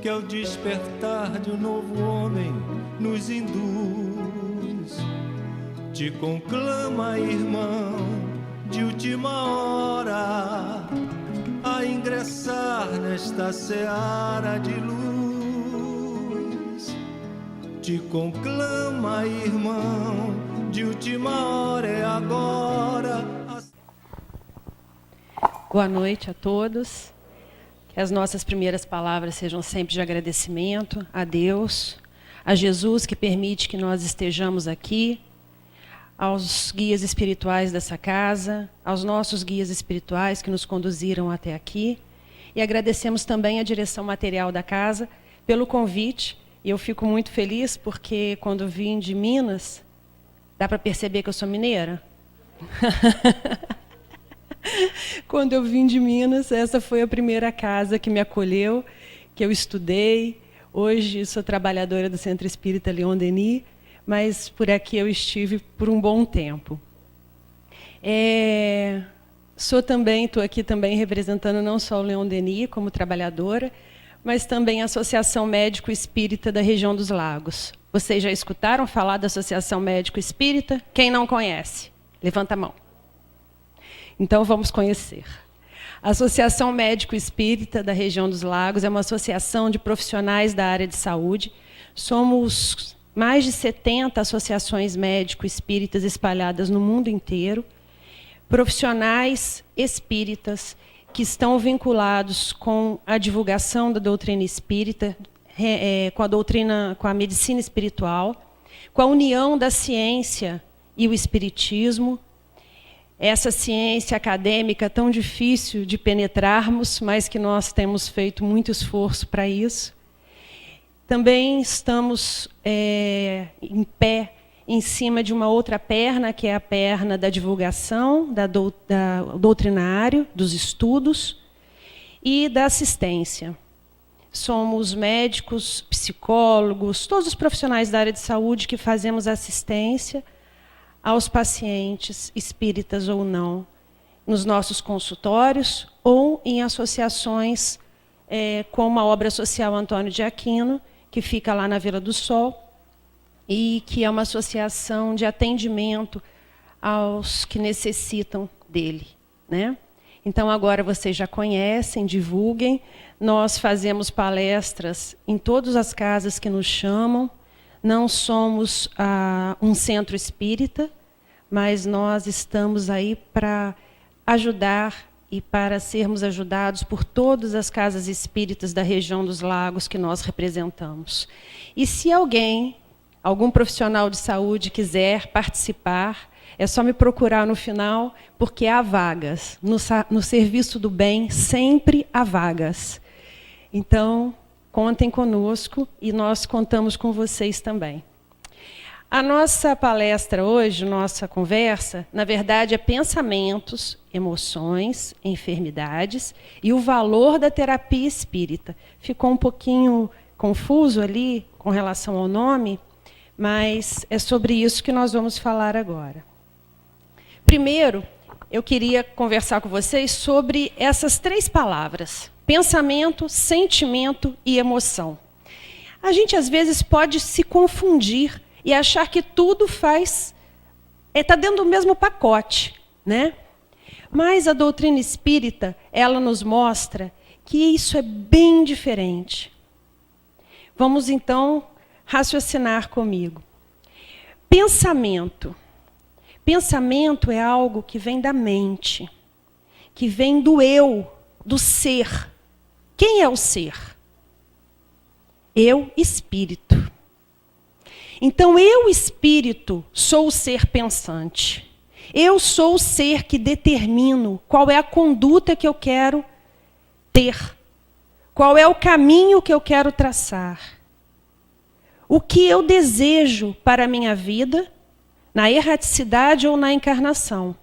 que ao despertar de um novo homem nos induz. Te conclama, irmão, de última hora, a ingressar nesta seara de luz. Te conclama, irmão, de última hora, é agora. Boa noite a todos. Que as nossas primeiras palavras sejam sempre de agradecimento a Deus, a Jesus que permite que nós estejamos aqui, aos guias espirituais dessa casa, aos nossos guias espirituais que nos conduziram até aqui. E agradecemos também a direção material da casa pelo convite. E eu fico muito feliz porque quando vim de Minas, dá para perceber que eu sou mineira? Quando eu vim de Minas, essa foi a primeira casa que me acolheu, que eu estudei. Hoje sou trabalhadora do Centro Espírita Leon Denis, mas por aqui eu estive por um bom tempo. Estou aqui também representando não só o Leon Denis como trabalhadora, mas também a Associação Médico Espírita da região dos Lagos. Vocês já escutaram falar da Associação Médico Espírita? Quem não conhece? Levanta a mão. Então vamos conhecer. A Associação Médico Espírita da região dos Lagos é uma associação de profissionais da área de saúde. Somos mais de 70 associações médico-espíritas espalhadas no mundo inteiro, profissionais espíritas que estão vinculados com a divulgação da doutrina espírita, com a medicina espiritual, com a união da ciência e o espiritismo, essa ciência acadêmica tão difícil de penetrarmos, mas que nós temos feito muito esforço para isso. Também estamos em pé em cima de uma outra perna, que é a perna da divulgação, da doutrinário, dos estudos e da assistência. Somos médicos, psicólogos, todos os profissionais da área de saúde que fazemos assistência aos pacientes, espíritas ou não, nos nossos consultórios ou em associações como a Obra Social Antônio de Aquino, que fica lá na Vila do Sol, e que é uma associação de atendimento aos que necessitam dele, né? Então, agora vocês já conhecem, divulguem. Nós fazemos palestras em todas as casas que nos chamam. Não somos um centro espírita, mas nós estamos aí para ajudar e para sermos ajudados por todas as casas espíritas da região dos Lagos que nós representamos. E se algum profissional de saúde quiser participar, é só me procurar no final, porque há vagas. No serviço do bem, sempre há vagas. Então, contem conosco e nós contamos com vocês também. A nossa palestra hoje, nossa conversa, na verdade, é pensamentos, emoções, enfermidades e o valor da terapia espírita. Ficou um pouquinho confuso ali com relação ao nome, mas é sobre isso que nós vamos falar agora. Primeiro, eu queria conversar com vocês sobre essas 3 palavras: pensamento, sentimento e emoção. A gente, às vezes, pode se confundir e achar que tudo está dentro do mesmo pacote, né? Mas a doutrina espírita, ela nos mostra que isso é bem diferente. Vamos, então, raciocinar comigo. Pensamento. Pensamento é algo que vem da mente, que vem do eu, do ser. Quem é o ser? Eu, espírito. Então, eu, espírito, sou o ser pensante. Eu sou o ser que determino qual é a conduta que eu quero ter, qual é o caminho que eu quero traçar, o que eu desejo para a minha vida, na erraticidade ou na encarnação.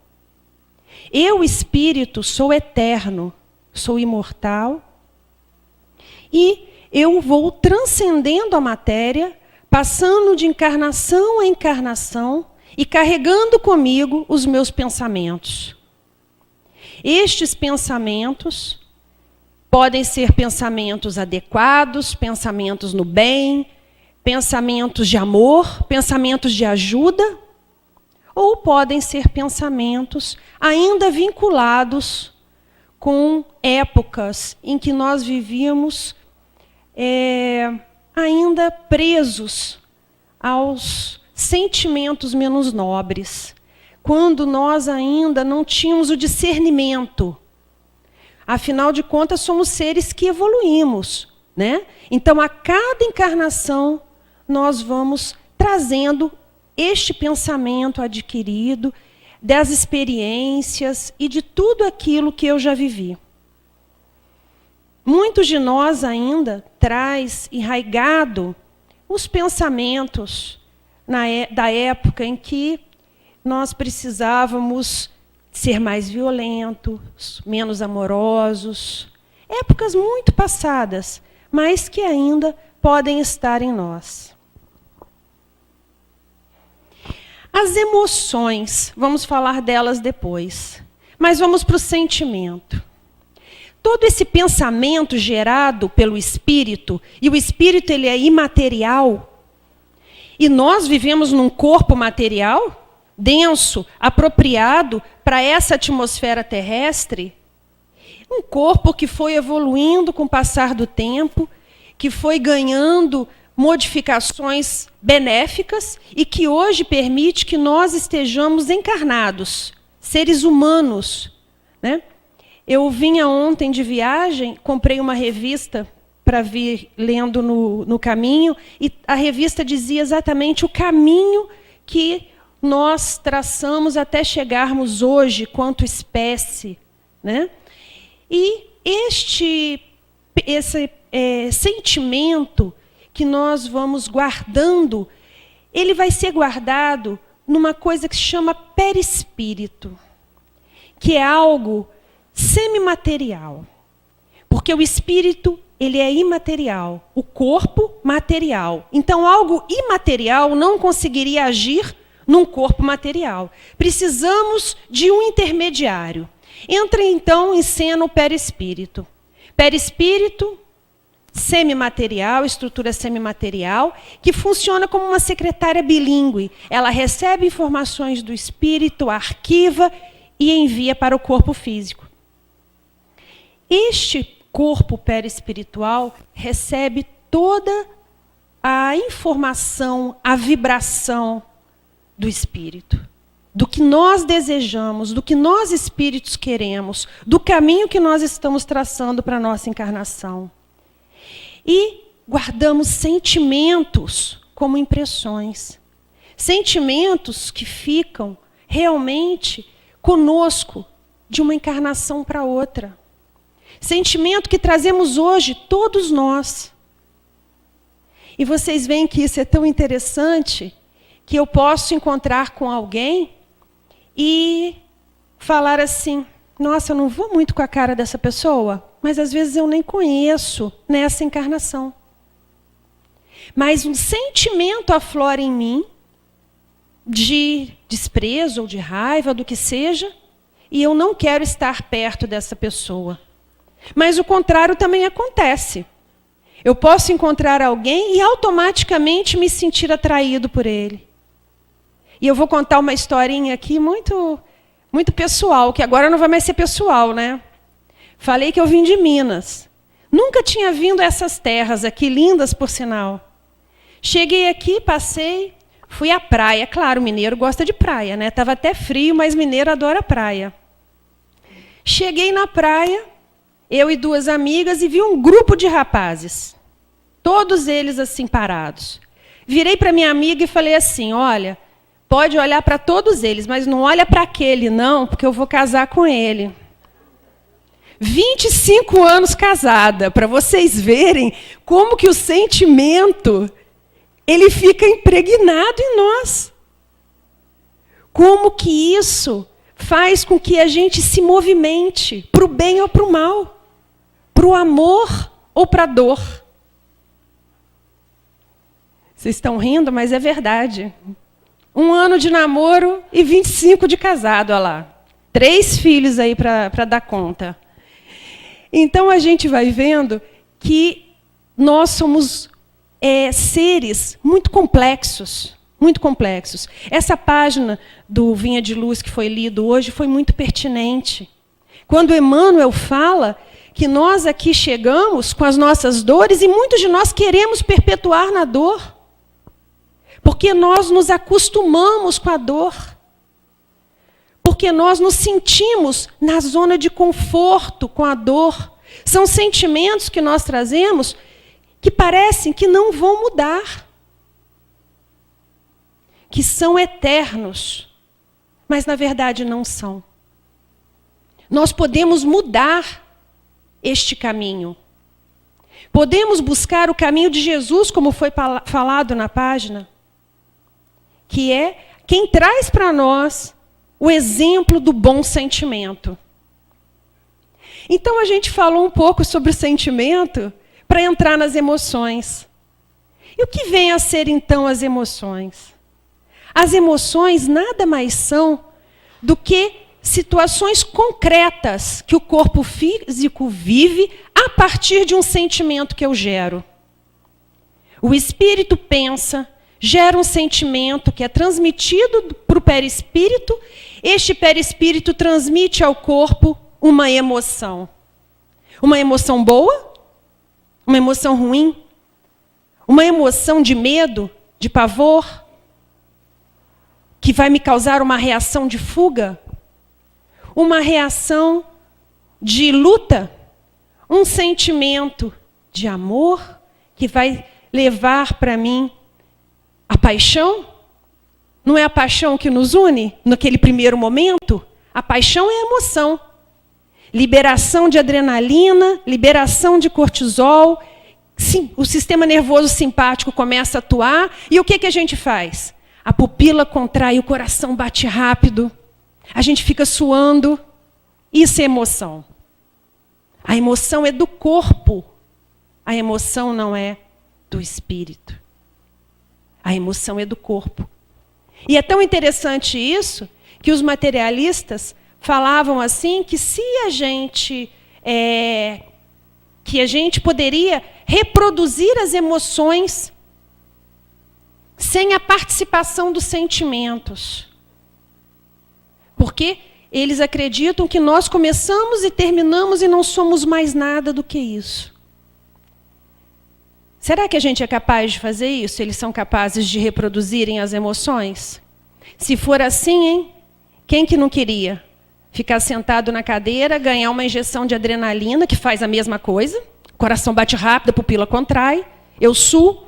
Eu, espírito, sou eterno, sou imortal, e eu vou transcendendo a matéria, passando de encarnação a encarnação e carregando comigo os meus pensamentos. Estes pensamentos Podem ser pensamentos adequados, pensamentos no bem, pensamentos de amor, pensamentos de ajuda, ou podem ser pensamentos ainda vinculados com épocas em que nós vivíamos ainda presos aos sentimentos menos nobres, quando nós ainda não tínhamos o discernimento. Afinal de contas, somos seres que evoluímos, né? Então, a cada encarnação, nós vamos trazendo este pensamento adquirido, das experiências e de tudo aquilo que eu já vivi. Muitos de nós ainda traz enraigado os pensamentos da época em que nós precisávamos ser mais violentos, menos amorosos. Épocas muito passadas, mas que ainda podem estar em nós. As emoções, vamos falar delas depois. Mas vamos para o sentimento. Todo esse pensamento gerado pelo espírito, e o espírito ele é imaterial, e nós vivemos num corpo material, denso, apropriado para essa atmosfera terrestre, um corpo que foi evoluindo com o passar do tempo, que foi ganhando modificações benéficas e que hoje permite que nós estejamos encarnados, seres humanos, né? Eu vinha ontem de viagem, comprei uma revista para vir lendo no caminho, e a revista dizia exatamente o caminho que nós traçamos até chegarmos hoje, quanto espécie, né? E esse sentimento que nós vamos guardando, ele vai ser guardado numa coisa que se chama perispírito, que é algo semimaterial. Porque o espírito, ele é imaterial, o corpo material. Então, algo imaterial não conseguiria agir num corpo material. Precisamos de um intermediário. Entra, então, em cena o perispírito. Perispírito, semimaterial, estrutura semimaterial, que funciona como uma secretária bilíngue. Ela recebe informações do espírito, arquiva e envia para o corpo físico. Este corpo perispiritual recebe toda a informação, a vibração do espírito, do que nós desejamos, do que nós espíritos queremos, do caminho que nós estamos traçando para a nossa encarnação. E guardamos sentimentos como impressões. Sentimentos que ficam realmente conosco de uma encarnação para outra. Sentimento que trazemos hoje, todos nós. E vocês veem que isso é tão interessante que eu posso encontrar com alguém e falar assim: nossa, eu não vou muito com a cara dessa pessoa, mas às vezes eu nem conheço nessa encarnação. Mas um sentimento aflora em mim de desprezo ou de raiva, do que seja, e eu não quero estar perto dessa pessoa. Mas o contrário também acontece. Eu posso encontrar alguém e automaticamente me sentir atraído por ele. E eu vou contar uma historinha aqui muito pessoal, que agora não vai mais ser pessoal, né? Falei que eu vim de Minas. Nunca tinha vindo a essas terras aqui, lindas por sinal. Cheguei aqui, passei, fui à praia. Claro, o mineiro gosta de praia, né? Estava até frio, mas mineiro adora praia. Cheguei na praia, eu e duas amigas, e vi um grupo de rapazes. Todos eles assim parados. Virei para minha amiga e falei assim: olha, pode olhar para todos eles, mas não olha para aquele não, porque eu vou casar com ele. 25 anos casada, para vocês verem como que o sentimento ele fica impregnado em nós. Como que isso faz com que a gente se movimente para o bem ou para o mal, para o amor ou para a dor. Vocês estão rindo, mas é verdade. 1 ano de namoro e 25 de casado, olha lá. 3 filhos aí para dar conta. Então a gente vai vendo que nós somos seres muito complexos, muito complexos. Essa página do Vinha de Luz que foi lido hoje foi muito pertinente. Quando Emmanuel fala que nós aqui chegamos com as nossas dores e muitos de nós queremos perpetuar na dor, porque nós nos acostumamos com a dor, porque nós nos sentimos na zona de conforto com a dor. São sentimentos que nós trazemos que parecem que não vão mudar, que são eternos, mas na verdade não são. Nós podemos mudar este caminho. Podemos buscar o caminho de Jesus, como foi falado na página, que é quem traz para nós o exemplo do bom sentimento. Então a gente falou um pouco sobre o sentimento para entrar nas emoções. E o que vem a ser então as emoções? As emoções nada mais são do que situações concretas que o corpo físico vive a partir de um sentimento que eu gero. O espírito pensa, gera um sentimento que é transmitido para o perispírito. Este perispírito transmite ao corpo uma emoção. Uma emoção boa? Uma emoção ruim? Uma emoção de medo, de pavor, que vai me causar uma reação de fuga? Uma reação de luta? Um sentimento de amor que vai levar para mim a paixão? Não é a paixão que nos une naquele primeiro momento? A paixão é a emoção. Liberação de adrenalina, liberação de cortisol. Sim, o sistema nervoso simpático começa a atuar. E o que a gente faz? A pupila contrai, o coração bate rápido. A gente fica suando. Isso é emoção. A emoção é do corpo. A emoção não é do espírito. A emoção é do corpo. E é tão interessante isso, que os materialistas falavam assim, que se a gente poderia reproduzir as emoções sem a participação dos sentimentos. Porque eles acreditam que nós começamos e terminamos e não somos mais nada do que isso. Será que a gente é capaz de fazer isso? Eles são capazes de reproduzirem as emoções? Se for assim, hein? Quem que não queria? Ficar sentado na cadeira, ganhar uma injeção de adrenalina, que faz a mesma coisa. O coração bate rápido, a pupila contrai, eu suo.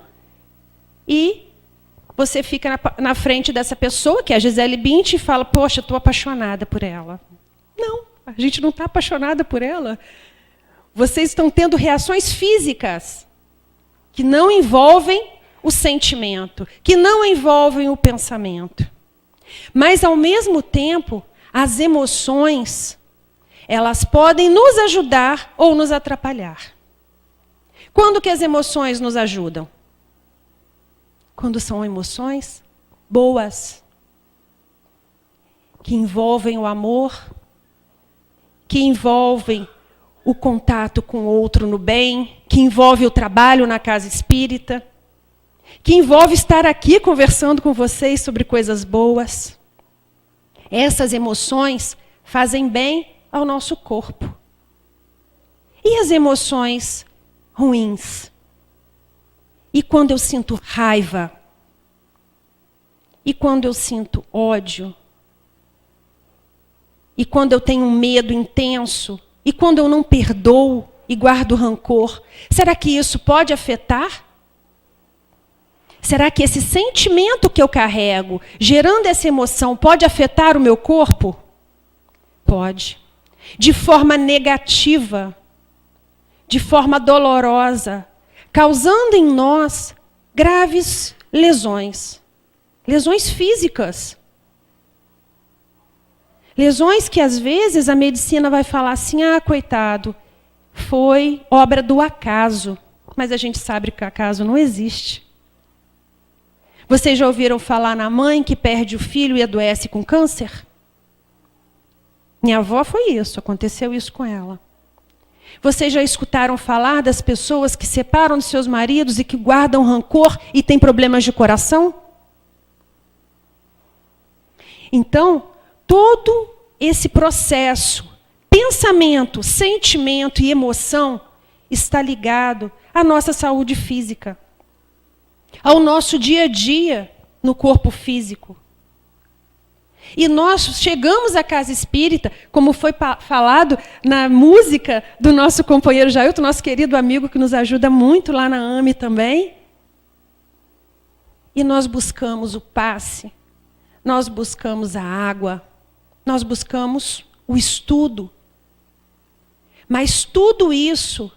E você fica na frente dessa pessoa, que é a Gisele Bündchen, e fala, poxa, estou apaixonada por ela. Não, a gente não está apaixonada por ela. Vocês estão tendo reações físicas que não envolvem o sentimento, que não envolvem o pensamento. Mas, ao mesmo tempo, as emoções, elas podem nos ajudar ou nos atrapalhar. Quando que as emoções nos ajudam? Quando são emoções boas, que envolvem o amor, que envolvem o contato com o outro no bem, que envolve o trabalho na casa espírita, que envolve estar aqui conversando com vocês sobre coisas boas. Essas emoções fazem bem ao nosso corpo. E as emoções ruins? E quando eu sinto raiva? E quando eu sinto ódio? E quando eu tenho um medo intenso? E quando eu não perdoo e guardo rancor? Será que isso pode afetar? Será que esse sentimento que eu carrego, gerando essa emoção, pode afetar o meu corpo? Pode. De forma negativa, de forma dolorosa, causando em nós graves lesões. Lesões físicas. Lesões que, às vezes, a medicina vai falar assim, ah, coitado, foi obra do acaso. Mas a gente sabe que o acaso não existe. Vocês já ouviram falar na mãe que perde o filho e adoece com câncer? Minha avó foi isso, aconteceu isso com ela. Vocês já escutaram falar das pessoas que separam de seus maridos e que guardam rancor e têm problemas de coração? Então, todo esse processo, pensamento, sentimento e emoção, está ligado à nossa saúde física, ao nosso dia a dia no corpo físico. E nós chegamos à casa espírita, como foi falado na música do nosso companheiro Jailton, nosso querido amigo que nos ajuda muito lá na AME também. E nós buscamos o passe, nós buscamos a água, nós buscamos o estudo. Mas tudo isso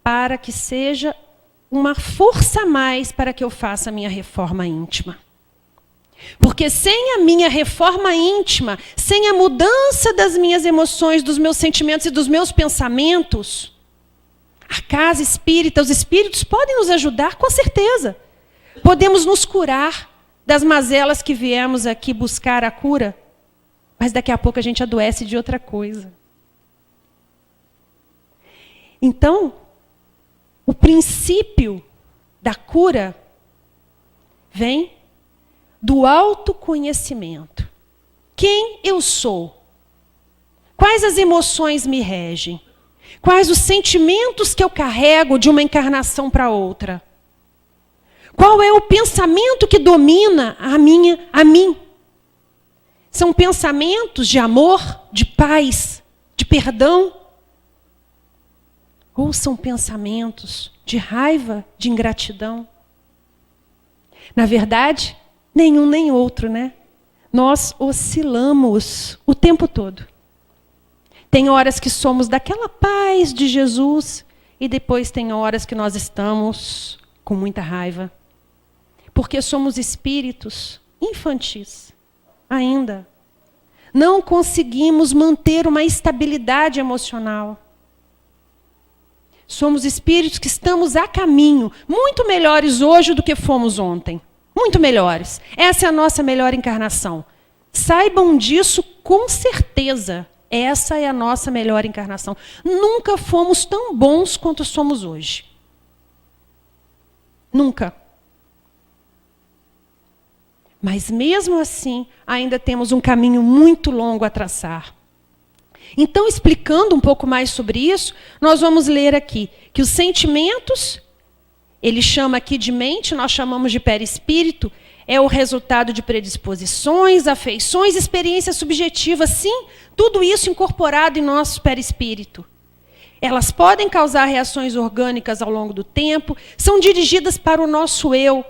para que seja uma força a mais para que eu faça a minha reforma íntima. Porque sem a minha reforma íntima, sem a mudança das minhas emoções, dos meus sentimentos e dos meus pensamentos, a casa espírita, os espíritos podem nos ajudar, com certeza. Podemos nos curar das mazelas que viemos aqui buscar a cura, mas daqui a pouco a gente adoece de outra coisa. Então, o princípio da cura vem do autoconhecimento. Quem eu sou? Quais as emoções me regem? Quais os sentimentos que eu carrego de uma encarnação para outra? Qual é o pensamento que domina a mim? São pensamentos de amor, de paz, de perdão? Ou são pensamentos de raiva, de ingratidão? Na verdade, nenhum nem outro, né? Nós oscilamos o tempo todo. Tem horas que somos daquela paz de Jesus e depois tem horas que nós estamos com muita raiva. Porque somos espíritos infantis ainda. Não conseguimos manter uma estabilidade emocional. Somos espíritos que estamos a caminho, muito melhores hoje do que fomos ontem. Muito melhores. Essa é a nossa melhor encarnação. Saibam disso com certeza. Essa é a nossa melhor encarnação. Nunca fomos tão bons quanto somos hoje. Nunca. Mas mesmo assim, ainda temos um caminho muito longo a traçar. Então, explicando um pouco mais sobre isso, nós vamos ler aqui que os sentimentos, ele chama aqui de mente, nós chamamos de perispírito, é o resultado de predisposições, afeições, experiências subjetivas, sim, tudo isso incorporado em nosso perispírito. Elas podem causar reações orgânicas ao longo do tempo, são dirigidas para o nosso eu,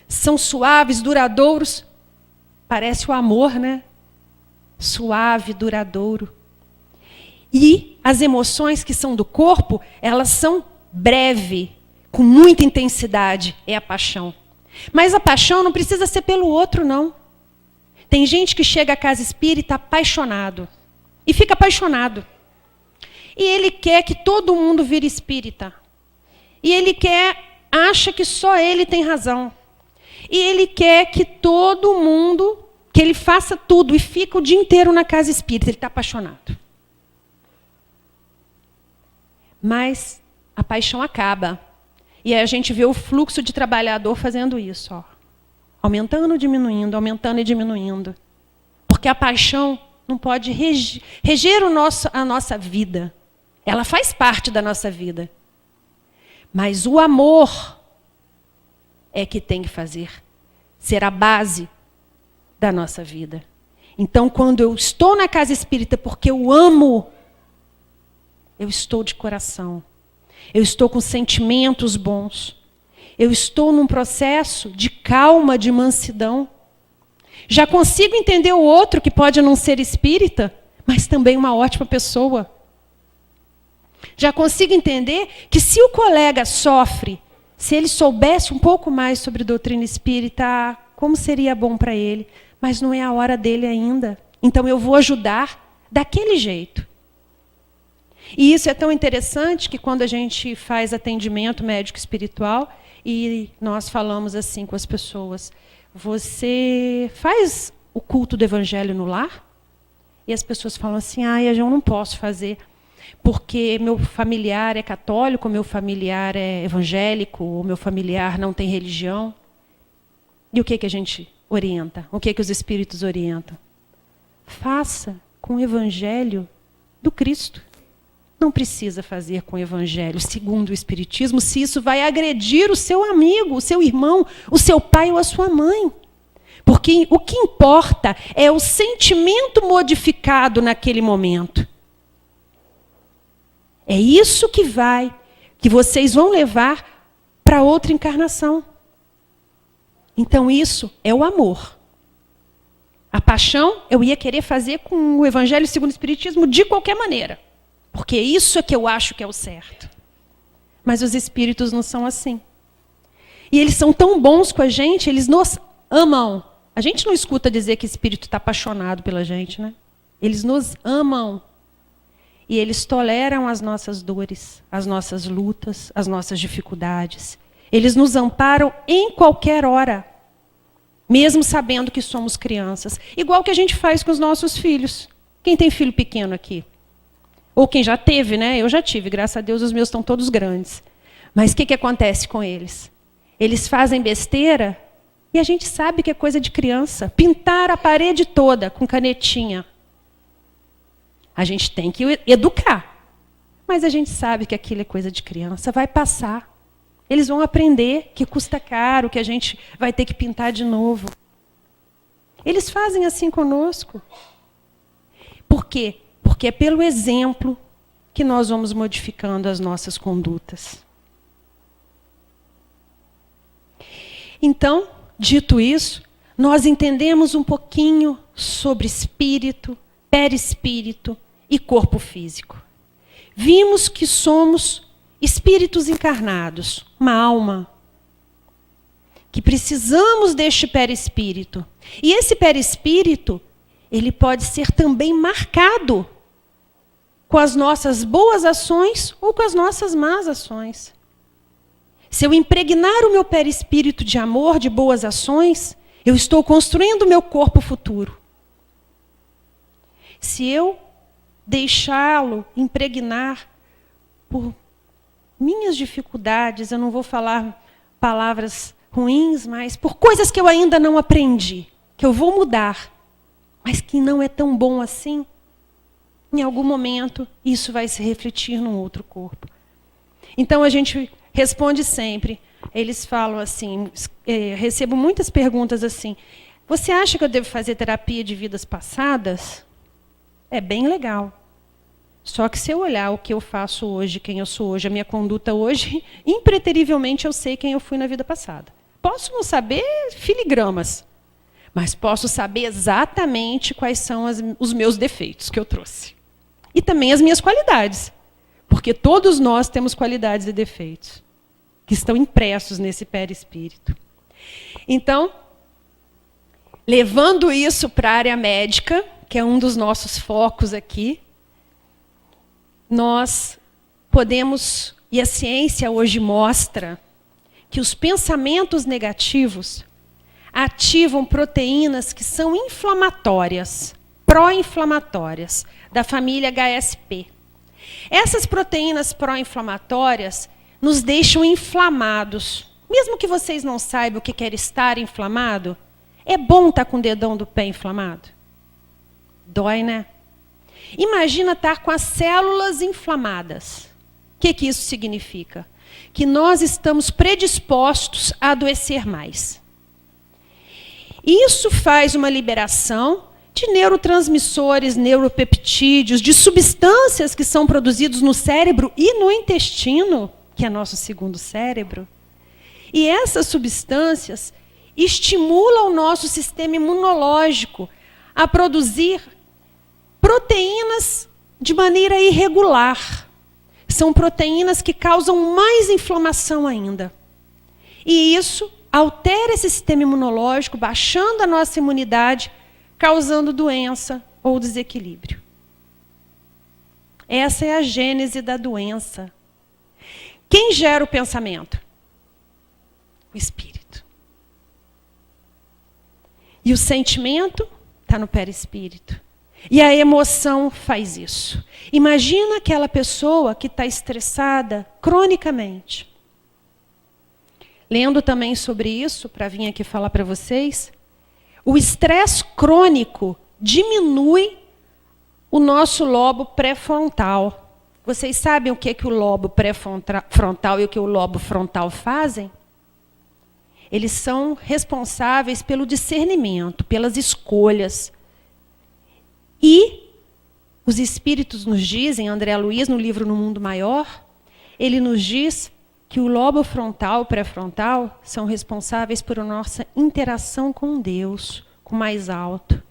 são suaves, duradouros, parece o amor, né? Suave, duradouro. E as emoções que são do corpo, elas são breves, com muita intensidade, é a paixão. Mas a paixão não precisa ser pelo outro, não. Tem gente que chega à casa espírita apaixonado. E fica apaixonado. E ele quer que todo mundo vire espírita. E ele acha que só ele tem razão. E ele quer que todo mundo, que ele faça tudo e fica o dia inteiro na casa espírita. Ele está apaixonado. Mas a paixão acaba. E aí a gente vê o fluxo de trabalhador fazendo isso, ó. Aumentando, diminuindo, aumentando e diminuindo. Porque a paixão não pode reger a nossa vida. Ela faz parte da nossa vida. Mas o amor é que tem que ser a base da nossa vida. Então, quando eu estou na casa espírita porque eu amo, eu estou de coração. Eu estou com sentimentos bons. Eu estou num processo de calma, de mansidão. Já consigo entender o outro que pode não ser espírita, mas também uma ótima pessoa. Já consigo entender que se o colega sofre, se ele soubesse um pouco mais sobre doutrina espírita, como seria bom para ele. Mas não é a hora dele ainda. Então eu vou ajudar daquele jeito. E isso é tão interessante que quando a gente faz atendimento médico espiritual e nós falamos assim com as pessoas, você faz o culto do evangelho no lar? E as pessoas falam assim, eu não posso fazer. porque meu familiar é católico, meu familiar é evangélico, ou meu familiar não tem religião. E o que a gente orienta? O que os espíritos orientam? Faça com o evangelho do Cristo. Não precisa fazer com o evangelho segundo o espiritismo, se isso vai agredir o seu amigo, o seu irmão, o seu pai ou a sua mãe. Porque o que importa é o sentimento modificado naquele momento. É isso que vocês vão levar para outra encarnação. Então isso é o amor. A paixão eu ia querer fazer com o evangelho segundo o espiritismo de qualquer maneira. Porque isso é que eu acho que é o certo. Mas os espíritos não são assim. E eles são tão bons com a gente, eles nos amam. A gente não escuta dizer que o espírito está apaixonado pela gente, né? Eles nos amam. E eles toleram as nossas dores, as nossas lutas, as nossas dificuldades. Eles nos amparam em qualquer hora. Mesmo sabendo que somos crianças. Igual que a gente faz com os nossos filhos. Quem tem filho pequeno aqui? Ou quem já teve, né? Eu já tive, graças a Deus os meus estão todos grandes. Mas o que acontece com eles? Eles fazem besteira e a gente sabe que é coisa de criança. Pintar a parede toda com canetinha. A gente tem que educar. Mas a gente sabe que aquilo é coisa de criança. Vai passar. Eles vão aprender que custa caro, que a gente vai ter que pintar de novo. Eles fazem assim conosco. Por quê? Porque é pelo exemplo que nós vamos modificando as nossas condutas. Então, dito isso, nós entendemos um pouquinho sobre espírito, perispírito e corpo físico. Vimos que somos espíritos encarnados, uma alma, que precisamos deste perispírito. E esse perispírito, ele pode ser também marcado com as nossas boas ações ou com as nossas más ações. Se eu impregnar o meu perispírito de amor, de boas ações, eu estou construindo o meu corpo futuro. Se eu deixá-lo impregnar por minhas dificuldades, eu não vou falar palavras ruins, mas por coisas que eu ainda não aprendi, que eu vou mudar, mas que não é tão bom assim, em algum momento isso vai se refletir num outro corpo. Então a gente responde sempre, eles falam assim, recebo muitas perguntas assim, você acha que eu devo fazer terapia de vidas passadas? É bem legal. Só que se eu olhar o que eu faço hoje, quem eu sou hoje, a minha conduta hoje, impreterivelmente eu sei quem eu fui na vida passada. Posso não saber filigramas, mas posso saber exatamente quais são os meus defeitos que eu trouxe. E também as minhas qualidades. Porque todos nós temos qualidades e defeitos que estão impressos nesse perispírito. Então, levando isso para a área médica, que é um dos nossos focos aqui, nós podemos, e a ciência hoje mostra, que os pensamentos negativos ativam proteínas que são inflamatórias, pró-inflamatórias, da família HSP. Essas proteínas pró-inflamatórias nos deixam inflamados. Mesmo que vocês não saibam o que quer estar inflamado, é bom estar com o dedão do pé inflamado? Dói, né? Imagina estar com as células inflamadas. O que isso significa? Que nós estamos predispostos a adoecer mais. Isso faz uma liberação de neurotransmissores, neuropeptídeos, de substâncias que são produzidos no cérebro e no intestino, que é nosso segundo cérebro. E essas substâncias estimulam o nosso sistema imunológico a produzir proteínas de maneira irregular. São proteínas que causam mais inflamação ainda. E isso altera esse sistema imunológico, baixando a nossa imunidade, causando doença ou desequilíbrio. Essa é a gênese da doença. Quem gera o pensamento? O espírito. E o sentimento está no perispírito. E a emoção faz isso. Imagina aquela pessoa que está estressada cronicamente. Lendo também sobre isso, para vir aqui falar para vocês, o estresse crônico diminui o nosso lobo pré-frontal. Vocês sabem o que o lobo pré-frontal e o que o lobo frontal fazem? Eles são responsáveis pelo discernimento, pelas escolhas. E os espíritos nos dizem, André Luiz, no livro No Mundo Maior, ele nos diz que o lobo frontal e o pré-frontal são responsáveis por nossa interação com Deus, com o mais alto.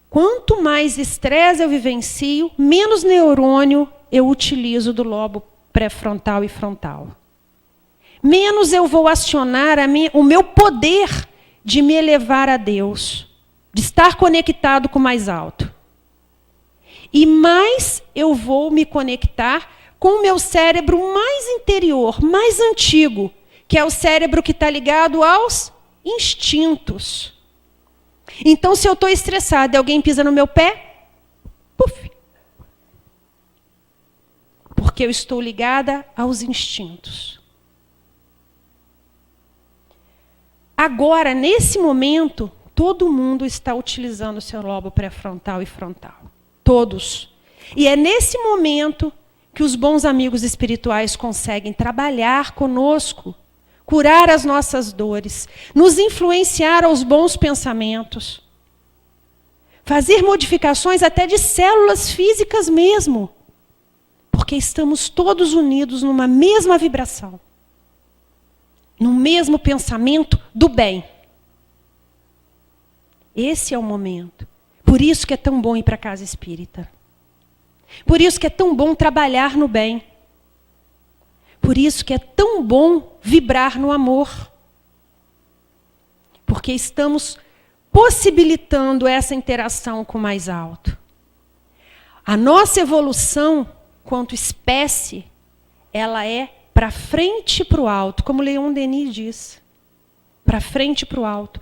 Quanto mais estresse eu vivencio, menos neurônio eu utilizo do lobo pré-frontal e frontal. Menos eu vou acionar o meu poder de me elevar a Deus, de estar conectado com o mais alto. E mais eu vou me conectar com o meu cérebro mais interior, mais antigo, que é o cérebro que está ligado aos instintos. Então, se eu estou estressada e alguém pisa no meu pé, puf. Porque eu estou ligada aos instintos. Agora, nesse momento, todo mundo está utilizando o seu lobo pré-frontal e frontal. Todos. E é nesse momento que os bons amigos espirituais conseguem trabalhar conosco, curar as nossas dores, nos influenciar aos bons pensamentos, fazer modificações até de células físicas mesmo, porque estamos todos unidos numa mesma vibração, no mesmo pensamento do bem. Esse é o momento. Por isso que é tão bom ir para a casa espírita. Por isso que é tão bom trabalhar no bem. Por isso que é tão bom vibrar no amor. Porque estamos possibilitando essa interação com o mais alto. A nossa evolução, quanto espécie, ela é para frente e para o alto, como Leon Denis diz. Para frente e para o alto.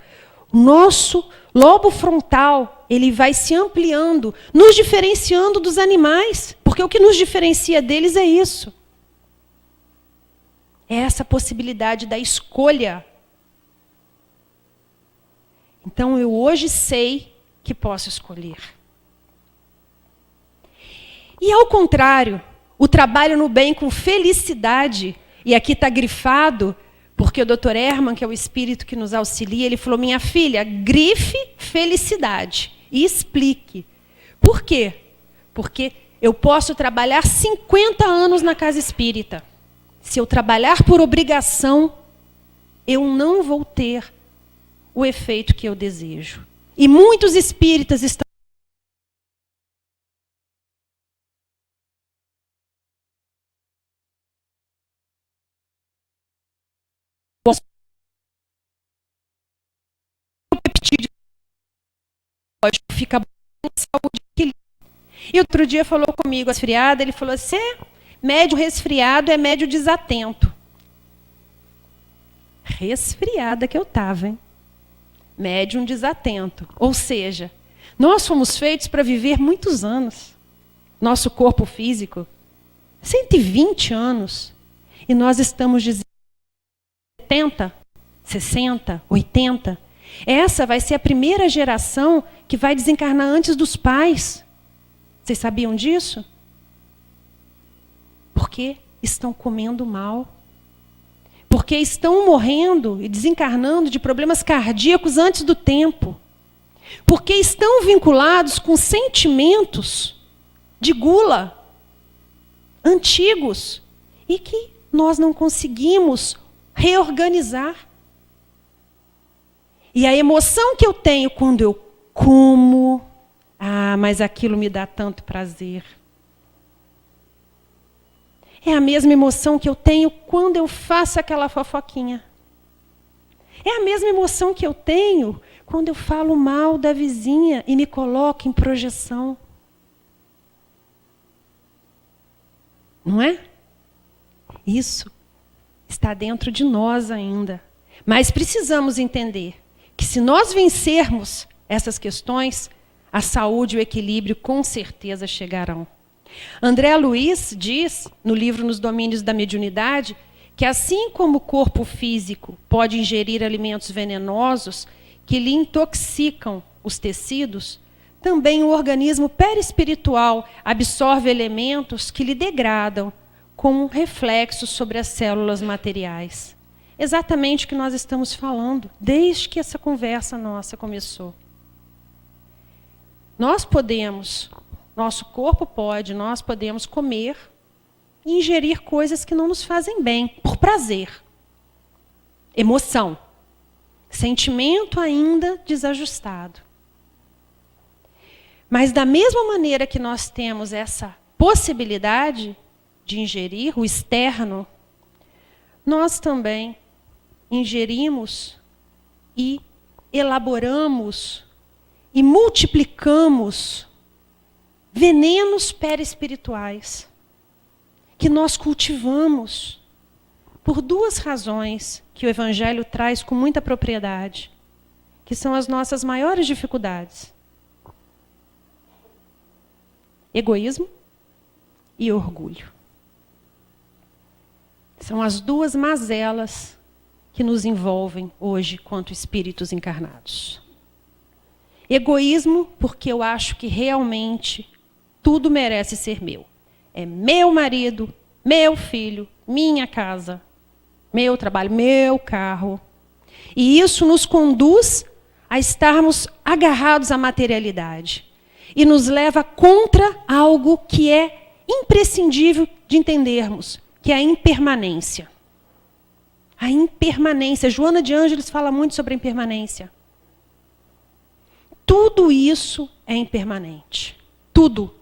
O nosso lobo frontal, ele vai se ampliando, nos diferenciando dos animais, porque o que nos diferencia deles é isso. É essa possibilidade da escolha. Então, eu hoje sei que posso escolher. E, ao contrário, o trabalho no bem com felicidade, e aqui está grifado, porque o Dr. Herman, que é o espírito que nos auxilia, ele falou, minha filha, grife felicidade e explique. Por quê? Porque eu posso trabalhar 50 anos na casa espírita. Se eu trabalhar por obrigação, eu não vou ter o efeito que eu desejo. E muitos espíritas estão fica bom, saúde, equilíbrio. E outro dia falou comigo, resfriada, ele falou assim, médio resfriado é médio desatento. Resfriada que eu estava, hein? Médium desatento. Ou seja, nós fomos feitos para viver muitos anos. Nosso corpo físico, 120 anos. E nós estamos dizendo 70, 60, 80. Essa vai ser a primeira geração que vai desencarnar antes dos pais. Vocês sabiam disso? Porque estão comendo mal. Porque estão morrendo e desencarnando de problemas cardíacos antes do tempo. Porque estão vinculados com sentimentos de gula antigos e que nós não conseguimos reorganizar. E a emoção que eu tenho quando eu como, mas aquilo me dá tanto prazer. É a mesma emoção que eu tenho quando eu faço aquela fofoquinha. É a mesma emoção que eu tenho quando eu falo mal da vizinha e me coloco em projeção. Não é? Isso está dentro de nós ainda. Mas precisamos entender que se nós vencermos essas questões, a saúde e o equilíbrio com certeza chegarão. André Luiz diz, no livro Nos Domínios da Mediunidade, que assim como o corpo físico pode ingerir alimentos venenosos que lhe intoxicam os tecidos, também o organismo perispiritual absorve elementos que lhe degradam, com um reflexo sobre as células materiais. Exatamente o que nós estamos falando, desde que essa conversa nossa começou. Nós podemos, nosso corpo pode, nós podemos comer e ingerir coisas que não nos fazem bem, por prazer. Emoção. Sentimento ainda desajustado. Mas da mesma maneira que nós temos essa possibilidade de ingerir o externo, nós também ingerimos e elaboramos e multiplicamos venenos perispirituais que nós cultivamos por duas razões que o Evangelho traz com muita propriedade, que são as nossas maiores dificuldades: egoísmo e orgulho. São as duas mazelas que nos envolvem hoje quanto espíritos encarnados. Egoísmo, porque eu acho que realmente tudo merece ser meu. É meu marido, meu filho, minha casa, meu trabalho, meu carro. E isso nos conduz a estarmos agarrados à materialidade. E nos leva contra algo que é imprescindível de entendermos, que é a impermanência. A impermanência. Joana de Ângeles fala muito sobre a impermanência. Tudo isso é impermanente. Tudo.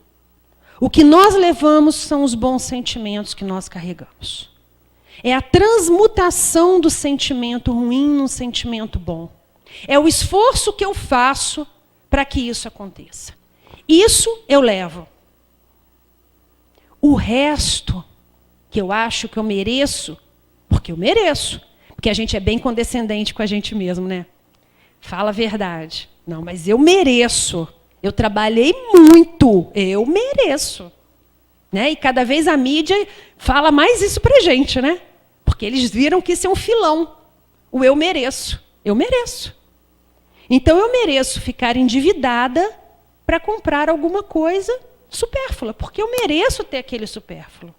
O que nós levamos são os bons sentimentos que nós carregamos. É a transmutação do sentimento ruim num sentimento bom. É o esforço que eu faço para que isso aconteça. Isso eu levo. O resto que eu acho que eu mereço, porque eu mereço. Porque a gente é bem condescendente com a gente mesmo, né? Fala a verdade. Não, mas eu mereço. Eu trabalhei muito. Eu mereço. Né? E cada vez a mídia fala mais isso pra gente, né? Porque eles viram que isso é um filão. O eu mereço. Eu mereço. Então eu mereço ficar endividada para comprar alguma coisa supérflua. Porque eu mereço ter aquele supérfluo.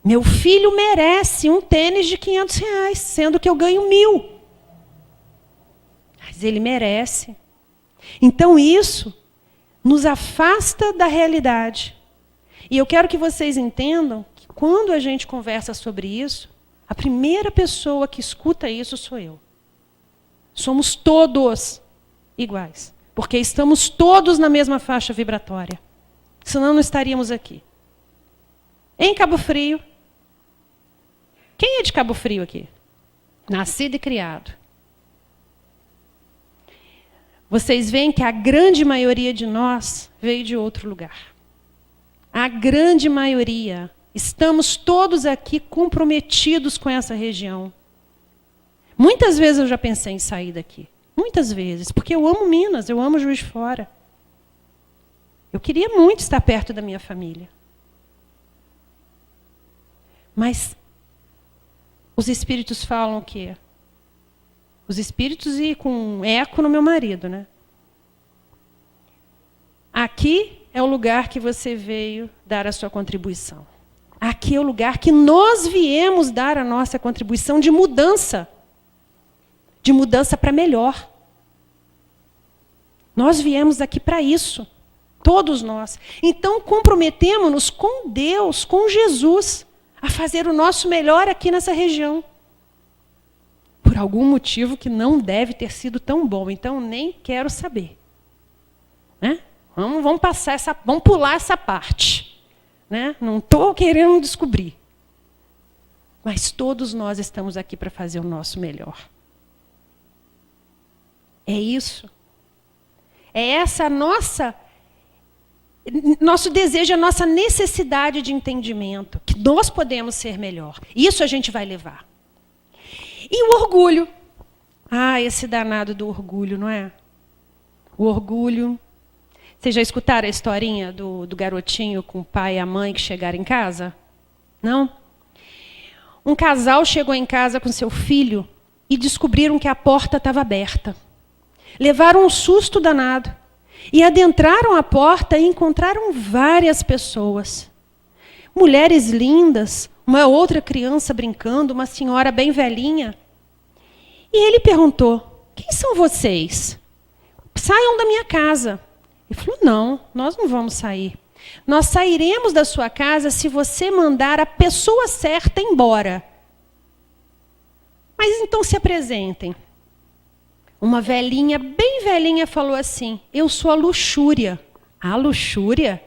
Meu filho merece um tênis de R$500, sendo que eu ganho 1.000. Mas ele merece. Então isso nos afasta da realidade. E eu quero que vocês entendam que quando a gente conversa sobre isso, a primeira pessoa que escuta isso sou eu. Somos todos iguais. Porque estamos todos na mesma faixa vibratória. Senão não estaríamos aqui. Em Cabo Frio. Quem é de Cabo Frio aqui? Nascido e criado. Vocês veem que a grande maioria de nós veio de outro lugar. A grande maioria. Estamos todos aqui comprometidos com essa região. Muitas vezes eu já pensei em sair daqui. Muitas vezes. Porque eu amo Minas, eu amo Juiz de Fora. Eu queria muito estar perto da minha família. Mas os espíritos falam o quê? Os espíritos e com eco no meu marido, né? Aqui é o lugar que você veio dar a sua contribuição. Aqui é o lugar que nós viemos dar a nossa contribuição de mudança. De mudança para melhor. Nós viemos aqui para isso. Todos nós. Então comprometemos-nos com Deus, com Jesus, a fazer o nosso melhor aqui nessa região. Por algum motivo que não deve ter sido tão bom. Então, nem quero saber. Né? Vamos pular essa parte. Né? Não estou querendo descobrir. Mas todos nós estamos aqui para fazer o nosso melhor. É isso. É essa nosso desejo, a nossa necessidade de entendimento. Que nós podemos ser melhor. Isso a gente vai levar. E o orgulho. Ah, esse danado do orgulho, não é? O orgulho. Vocês já escutaram a historinha do garotinho com o pai e a mãe que chegaram em casa? Não? Um casal chegou em casa com seu filho e descobriram que a porta estava aberta. Levaram um susto danado. E adentraram a porta e encontraram várias pessoas. Mulheres lindas, uma outra criança brincando, uma senhora bem velhinha. E ele perguntou: quem são vocês? Saiam da minha casa. Ele falou: não, nós não vamos sair. Nós sairemos da sua casa se você mandar a pessoa certa embora. Mas então se apresentem. Uma velhinha, bem velhinha, falou assim: eu sou a luxúria. A luxúria?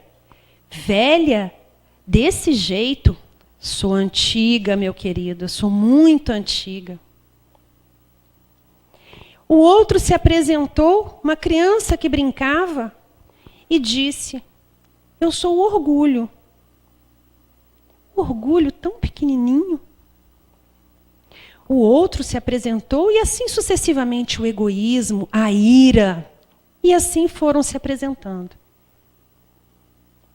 Velha? Desse jeito? Sou antiga, meu querido, sou muito antiga. O outro se apresentou, uma criança que brincava, e disse: eu sou o orgulho. Orgulho tão pequenininho. O outro se apresentou e assim sucessivamente o egoísmo, a ira, e assim foram se apresentando.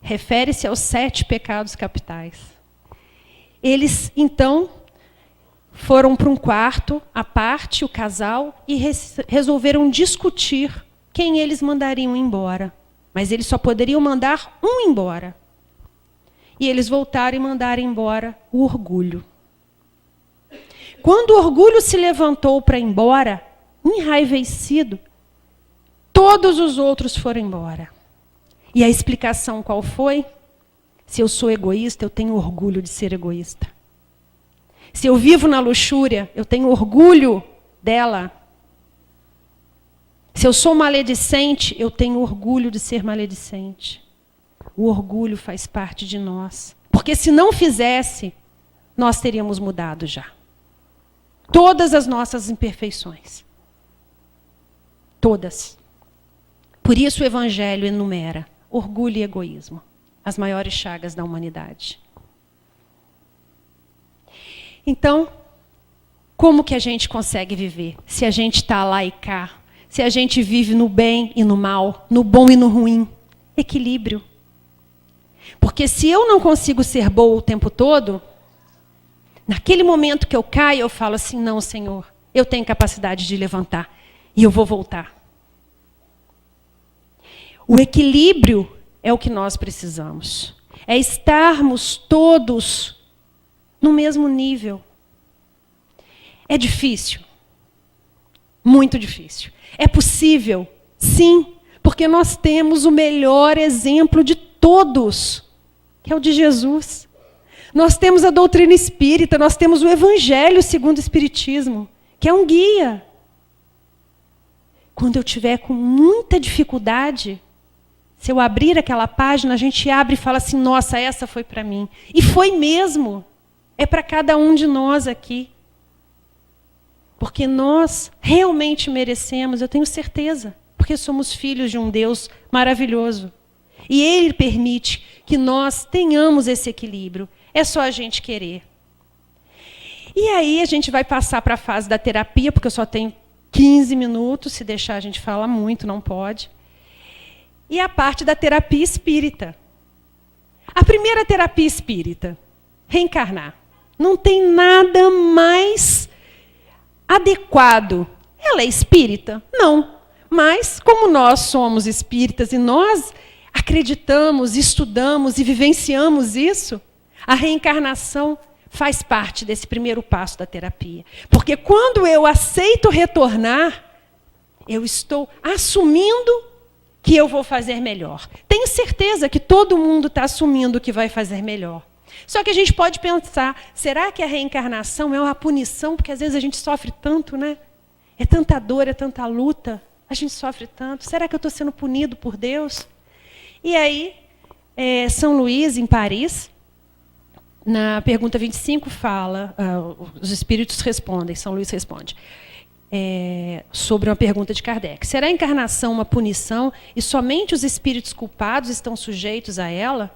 Refere-se aos 7 pecados capitais. Eles, então, foram para um quarto, à parte, o casal, e resolveram discutir quem eles mandariam embora. Mas eles só poderiam mandar um embora. E eles voltaram e mandaram embora o orgulho. Quando o orgulho se levantou para ir embora, enraivecido, todos os outros foram embora. E a explicação qual foi? Se eu sou egoísta, eu tenho orgulho de ser egoísta. Se eu vivo na luxúria, eu tenho orgulho dela. Se eu sou maledicente, eu tenho orgulho de ser maledicente. O orgulho faz parte de nós. Porque se não fizesse, nós teríamos mudado já. Todas as nossas imperfeições. Todas. Por isso o Evangelho enumera orgulho e egoísmo, as maiores chagas da humanidade. Então, como que a gente consegue viver? Se a gente está lá e cá, se a gente vive no bem e no mal, no bom e no ruim. Equilíbrio. Porque se eu não consigo ser boa o tempo todo, naquele momento que eu caio, eu falo assim: não, Senhor, eu tenho capacidade de levantar e eu vou voltar. O equilíbrio é o que nós precisamos. É estarmos todos no mesmo nível. É difícil. Muito difícil. É possível? Sim, porque nós temos o melhor exemplo de todos, que é o de Jesus. Nós temos a doutrina espírita, nós temos o Evangelho segundo o Espiritismo, que é um guia. Quando eu tiver com muita dificuldade, se eu abrir aquela página, a gente abre e fala assim: nossa, essa foi para mim. E foi mesmo. É para cada um de nós aqui. Porque nós realmente merecemos, eu tenho certeza. Porque somos filhos de um Deus maravilhoso. E Ele permite que nós tenhamos esse equilíbrio. É só a gente querer. E aí a gente vai passar para a fase da terapia, porque eu só tenho 15 minutos, se deixar a gente fala muito, não pode. E a parte da terapia espírita. A primeira terapia espírita, reencarnar. Não tem nada mais adequado. Ela é espírita? Não. Mas, como nós somos espíritas e nós acreditamos, estudamos e vivenciamos isso, a reencarnação faz parte desse primeiro passo da terapia. Porque quando eu aceito retornar, eu estou assumindo que eu vou fazer melhor. Tenho certeza que todo mundo está assumindo que vai fazer melhor. Só que a gente pode pensar, será que a reencarnação é uma punição? Porque às vezes a gente sofre tanto, né? É tanta dor, é tanta luta, a gente sofre tanto. Será que eu estou sendo punido por Deus? E aí, São Luís, em Paris, na pergunta 25, fala, os espíritos respondem, São Luís responde, sobre uma pergunta de Kardec. Será a encarnação uma punição e somente os espíritos culpados estão sujeitos a ela?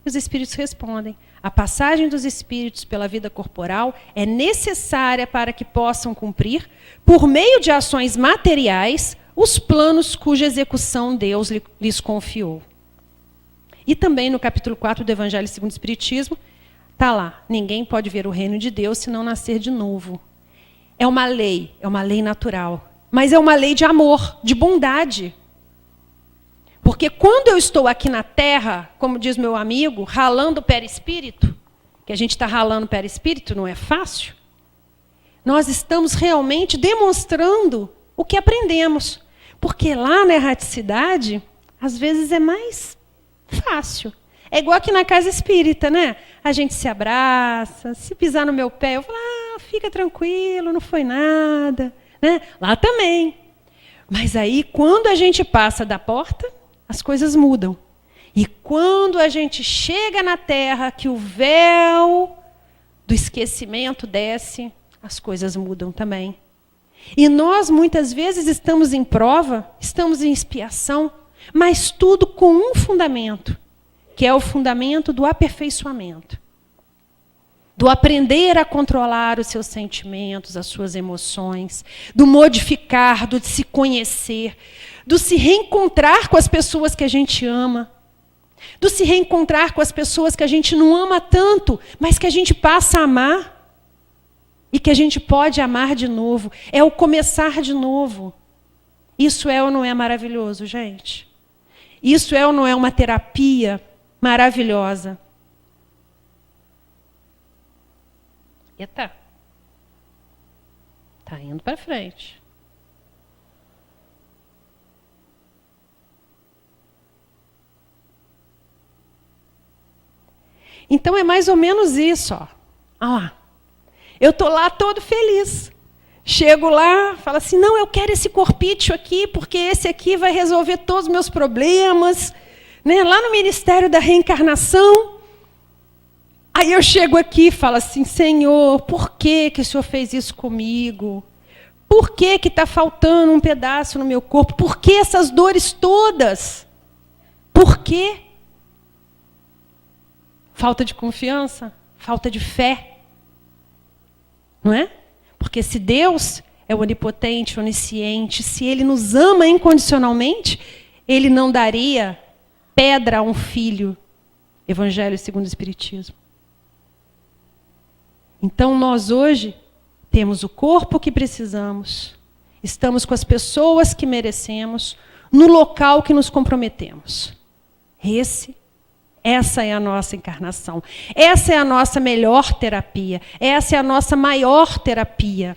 E os espíritos respondem: a passagem dos espíritos pela vida corporal é necessária para que possam cumprir, por meio de ações materiais, os planos cuja execução Deus lhes confiou. E também no capítulo 4 do Evangelho segundo o Espiritismo, está lá: ninguém pode ver o reino de Deus se não nascer de novo. É uma lei natural, mas é uma lei de amor, de bondade. Porque quando eu estou aqui na Terra, como diz meu amigo, ralando o perispírito, que a gente está ralando o perispírito, não é fácil, nós estamos realmente demonstrando o que aprendemos. Porque lá na erraticidade, às vezes é mais fácil. É igual aqui na casa espírita, né? A gente se abraça, se pisar no meu pé, eu falo: fica tranquilo, não foi nada. Né? Lá também. Mas aí, quando a gente passa da porta, as coisas mudam. E quando a gente chega na Terra, que o véu do esquecimento desce, as coisas mudam também. E nós, muitas vezes, estamos em prova, estamos em expiação, mas tudo com um fundamento, que é o fundamento do aperfeiçoamento. Do aprender a controlar os seus sentimentos, as suas emoções, do modificar, do de se conhecer, do se reencontrar com as pessoas que a gente ama, do se reencontrar com as pessoas que a gente não ama tanto, mas que a gente passa a amar e que a gente pode amar de novo. É o começar de novo. Isso é ou não é maravilhoso, gente? Isso é ou não é uma terapia maravilhosa? Eita. Está indo para frente. Então é mais ou menos isso. Ó. Olha lá. Eu estou lá todo feliz. Chego lá, falo assim: não, eu quero esse corpício aqui, porque esse aqui vai resolver todos os meus problemas. Né? Lá no Ministério da Reencarnação. Aí eu chego aqui e falo assim: Senhor, por que o Senhor fez isso comigo? Por que está faltando um pedaço no meu corpo? Por que essas dores todas? Por quê? Falta de confiança? Falta de fé? Não é? Porque se Deus é onipotente, onisciente, se Ele nos ama incondicionalmente, Ele não daria pedra a um filho. Evangelho segundo o Espiritismo. Então, nós hoje temos o corpo que precisamos, estamos com as pessoas que merecemos, no local que nos comprometemos. Essa é a nossa encarnação. Essa é a nossa melhor terapia. Essa é a nossa maior terapia.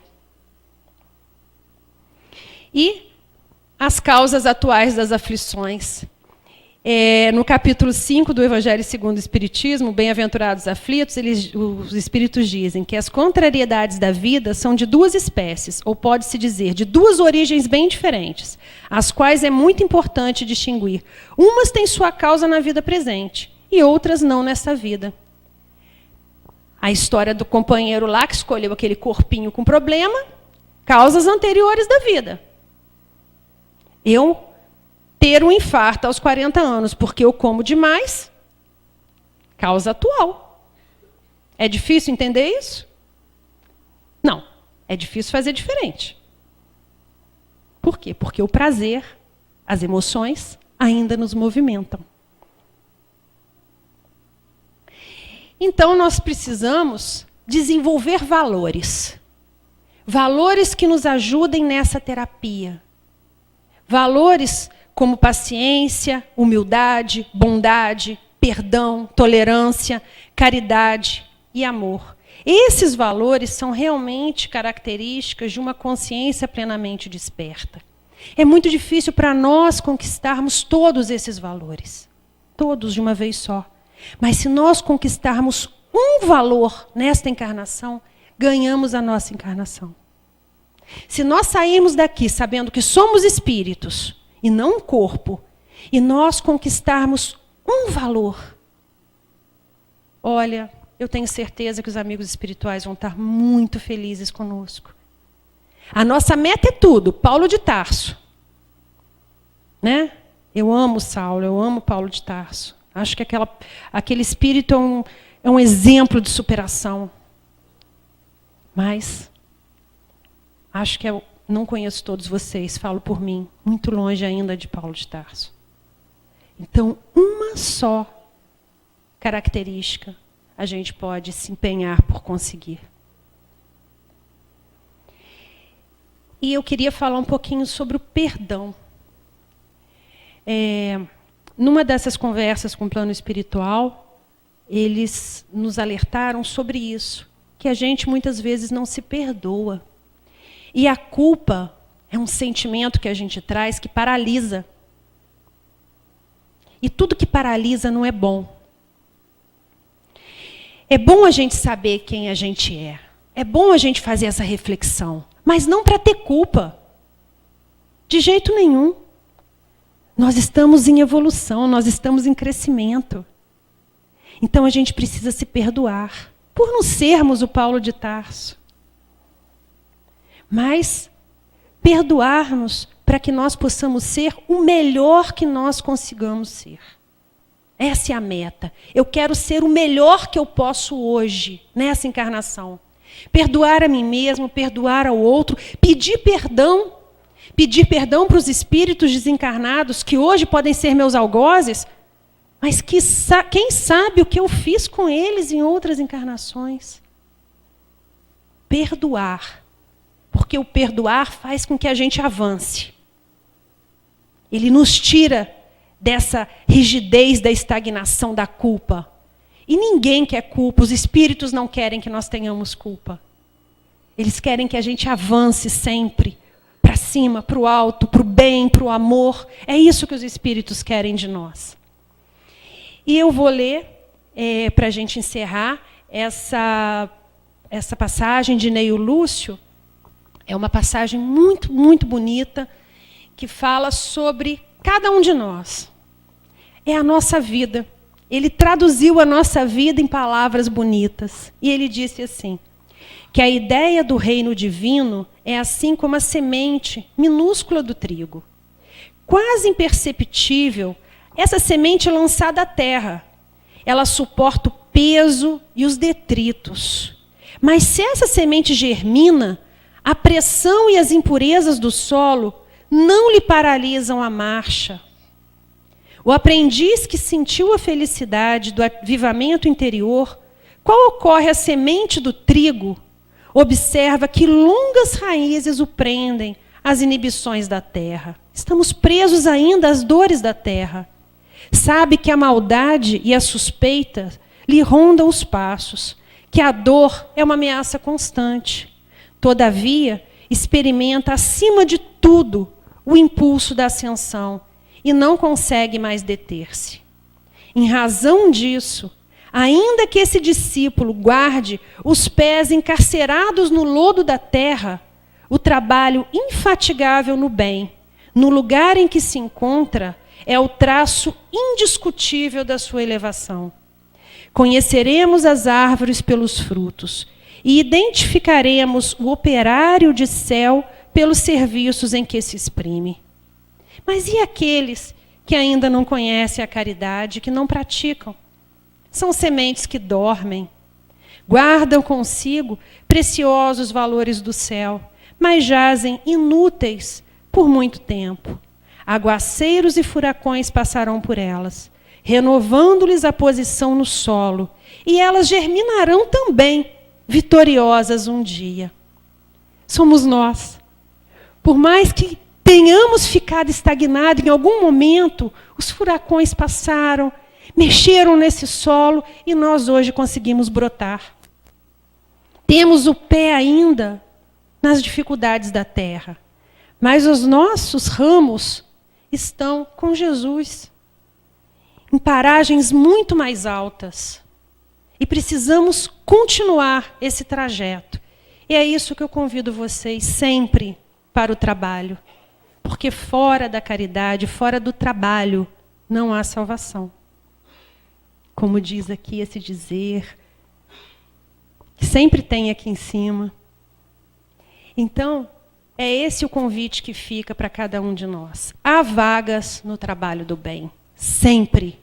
E as causas atuais das aflições. No capítulo 5 do Evangelho segundo o Espiritismo, Bem-aventurados aflitos, os Espíritos dizem que as contrariedades da vida são de duas espécies, ou pode-se dizer, de duas origens bem diferentes, as quais é muito importante distinguir. Umas têm sua causa na vida presente, e outras não nessa vida. A história do companheiro lá que escolheu aquele corpinho com problema, causas anteriores da vida. Eu ter um infarto aos 40 anos porque eu como demais, causa atual. É difícil entender isso? Não, é difícil fazer diferente. Por quê? Porque o prazer, as emoções, ainda nos movimentam. Então, nós precisamos desenvolver valores. Valores que nos ajudem nessa terapia. Valores como paciência, humildade, bondade, perdão, tolerância, caridade e amor. Esses valores são realmente características de uma consciência plenamente desperta. É muito difícil para nós conquistarmos todos esses valores. Todos de uma vez só. Mas se nós conquistarmos um valor nesta encarnação, ganhamos a nossa encarnação. Se nós sairmos daqui sabendo que somos espíritos, e não um corpo, e nós conquistarmos um valor, olha, eu tenho certeza que os amigos espirituais vão estar muito felizes conosco. A nossa meta é tudo, Paulo de Tarso. Né? Eu amo Saulo, eu amo Paulo de Tarso. Acho que aquele espírito é um exemplo de superação. Mas acho que não conheço todos vocês, falo por mim, muito longe ainda de Paulo de Tarso. Então, uma só característica a gente pode se empenhar por conseguir. E eu queria falar um pouquinho sobre o perdão. Numa dessas conversas com o plano espiritual, eles nos alertaram sobre isso, que a gente muitas vezes não se perdoa. E a culpa é um sentimento que a gente traz que paralisa. E tudo que paralisa não é bom. É bom a gente saber quem a gente é. É bom a gente fazer essa reflexão. Mas não para ter culpa. De jeito nenhum. Nós estamos em evolução, nós estamos em crescimento. Então a gente precisa se perdoar. Por não sermos o Paulo de Tarso. Mas perdoar-nos para que nós possamos ser o melhor que nós consigamos ser. Essa é a meta. Eu quero ser o melhor que eu posso hoje, nessa encarnação. Perdoar a mim mesmo, perdoar ao outro, pedir perdão para os espíritos desencarnados que hoje podem ser meus algozes, mas quem sabe o que eu fiz com eles em outras encarnações. Perdoar. Porque o perdoar faz com que a gente avance. Ele nos tira dessa rigidez da estagnação da culpa. E ninguém quer culpa, os espíritos não querem que nós tenhamos culpa. Eles querem que a gente avance sempre, para cima, para o alto, para o bem, para o amor. É isso que os espíritos querem de nós. E eu vou ler, para a gente encerrar, essa passagem de Neio Lúcio. É uma passagem muito, muito bonita, que fala sobre cada um de nós. É a nossa vida. Ele traduziu a nossa vida em palavras bonitas. E ele disse assim, que a ideia do reino divino é assim como a semente minúscula do trigo. Quase imperceptível, essa semente é lançada à terra. Ela suporta o peso e os detritos. Mas se essa semente germina, a pressão e as impurezas do solo não lhe paralisam a marcha. O aprendiz que sentiu a felicidade do avivamento interior, qual ocorre à semente do trigo, observa que longas raízes o prendem às inibições da terra. Estamos presos ainda às dores da terra. Sabe que a maldade e a suspeita lhe rondam os passos, que a dor é uma ameaça constante. Todavia, experimenta acima de tudo o impulso da ascensão e não consegue mais deter-se. Em razão disso, ainda que esse discípulo guarde os pés encarcerados no lodo da terra, o trabalho infatigável no bem, no lugar em que se encontra, é o traço indiscutível da sua elevação. Conheceremos as árvores pelos frutos e identificaremos o operário de céu pelos serviços em que se exprime. Mas e aqueles que ainda não conhecem a caridade, que não praticam? São sementes que dormem, guardam consigo preciosos valores do céu, mas jazem inúteis por muito tempo. Aguaceiros e furacões passarão por elas, renovando-lhes a posição no solo, e elas germinarão também, vitoriosas um dia. Somos nós. Por mais que tenhamos ficado estagnados em algum momento, os furacões passaram, mexeram nesse solo e nós hoje conseguimos brotar. Temos o pé ainda nas dificuldades da terra, mas os nossos ramos estão com Jesus, em paragens muito mais altas. E precisamos continuar esse trajeto. E é isso que eu convido vocês sempre para o trabalho. Porque fora da caridade, fora do trabalho, não há salvação. Como diz aqui esse dizer, que sempre tem aqui em cima. Então, é esse o convite que fica para cada um de nós. Há vagas no trabalho do bem. Sempre.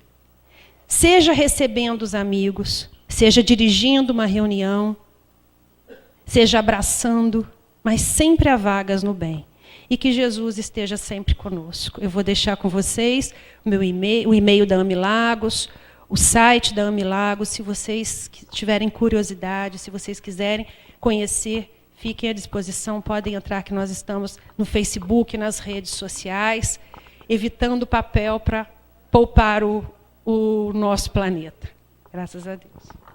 seja recebendo os amigos, seja dirigindo uma reunião, seja abraçando, mas sempre há vagas no bem. E que Jesus esteja sempre conosco. Eu vou deixar com vocês o e-mail da Amilagos, o site da Amilagos. Se vocês tiverem curiosidade, se vocês quiserem conhecer, fiquem à disposição, podem entrar, que nós estamos no Facebook, nas redes sociais, evitando papel para poupar o nosso planeta. Graças a Deus.